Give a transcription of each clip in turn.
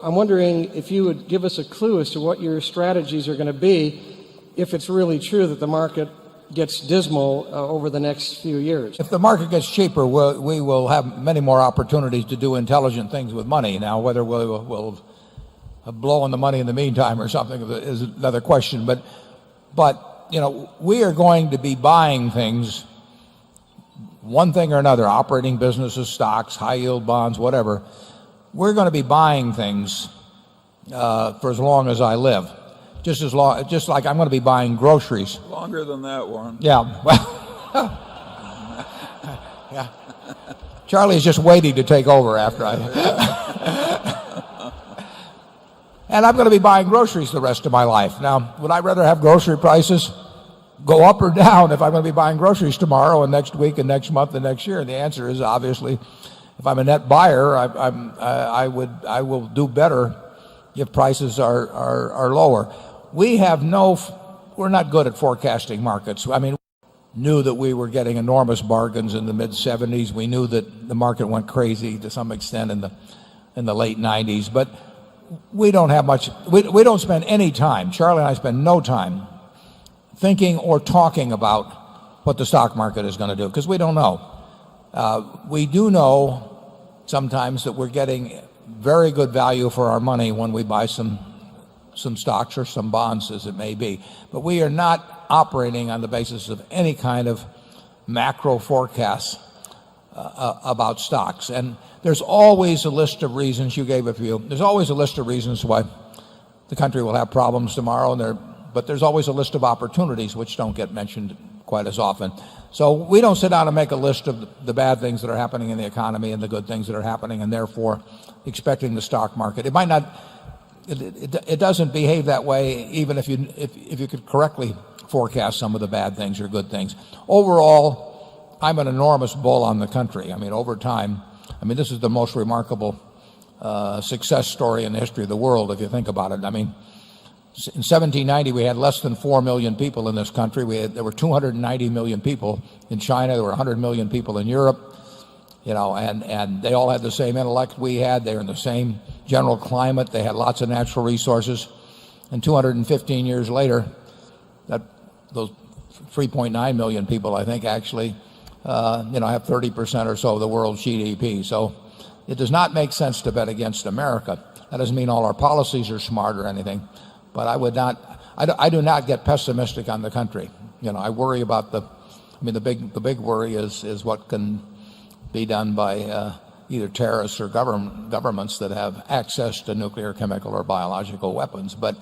I'm wondering if you would give us a clue as to what your strategies are going to be if it's really true that the market gets dismal over the next few years. If the market gets cheaper, we will have many more opportunities to do intelligent things with money. Now, whether we'll blow on the money in the meantime or something is another question. But we are going to be buying things, one thing or another, operating businesses, stocks, high yield bonds, whatever. We're going to be buying things for as long as I live. Just like I'm going to be buying groceries. Longer than that, Warren. Yeah. Well, yeah. Charlie's just waiting to take over after I. And I'm going to be buying groceries the rest of my life. Now, would I rather have grocery prices go up or down if I'm going to be buying groceries tomorrow and next week and next month and next year? And the answer is obviously, if I'm a net buyer, I will do better if prices are lower. We're not good at forecasting markets. I mean, we knew that we were getting enormous bargains in the mid 70s. We knew that the market went crazy to some extent in the late 90s, but we don't have much, we don't spend any time, Charlie and I spend no time thinking or talking about what the stock market is going to do, because we don't know. We do know sometimes that we're getting very good value for our money when we buy some stocks or some bonds, as it may be. But we are not operating on the basis of any kind of macro forecasts about stocks. And there's always a list of reasons. You gave a few. There's always a list of reasons why the country will have problems tomorrow, but there's always a list of opportunities which don't get mentioned quite as often. So we don't sit down and make a list of the bad things that are happening in the economy and the good things that are happening, and therefore expecting the stock market. It might not. It doesn't behave that way, even if you could correctly forecast some of the bad things or good things. Overall, I'm an enormous bull on the country. I mean, over time, this is the most remarkable success story in the history of the world, if you think about it. I mean, in 1790, we had less than 4 million people in this country. There were 290 million people in China. There were 100 million people in Europe. And they all had the same intellect we had. They were in the same general climate. They had lots of natural resources. And 215 years later, those 3.9 million people, I think, actually, have 30% or so of the world's GDP. So it does not make sense to bet against America. That doesn't mean all our policies are smart or anything. But I do not get pessimistic on the country. I worry about the big worry is what can be done by either terrorists or governments that have access to nuclear, chemical, or biological weapons. But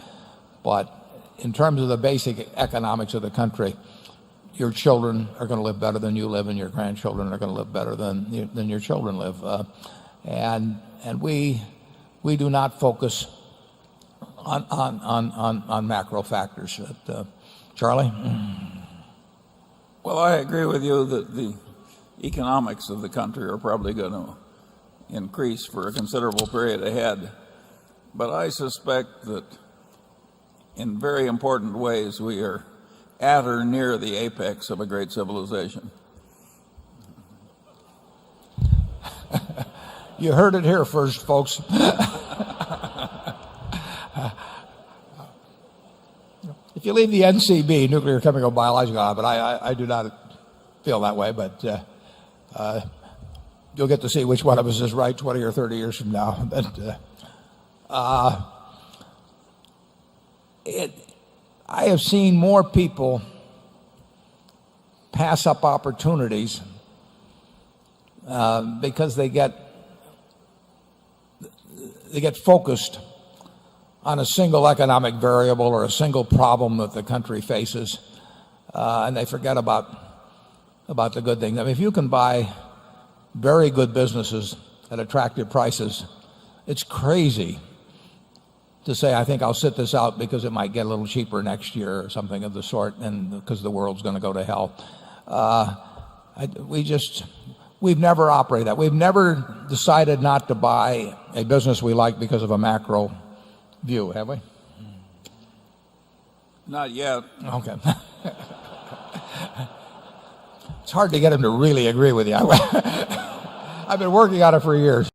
in terms of the basic economics of the country, your children are going to live better than you live, and your grandchildren are going to live better than your children live. And we do not focus on macro factors. Charlie? Well, I agree with you that the economics of the country are probably going to increase for a considerable period ahead. But I suspect that in very important ways we are at or near the apex of a great civilization. You heard it here first, folks. If you leave the NCB, nuclear, chemical, biological, but I do not feel that way, but you'll get to see which one of us is right 20 or 30 years from now. But I have seen more people pass up opportunities because they get focused on a single economic variable or a single problem that the country faces, and they forget about the good things. If you can buy very good businesses at attractive prices, it's crazy to say, I think I'll sit this out because it might get a little cheaper next year or something of the sort, and because the world's going to go to hell. We've never operated that. We've never decided not to buy a business we like because of a macro view, have we? Not yet. Okay. It's hard to get him to really agree with you. I've been working on it for years.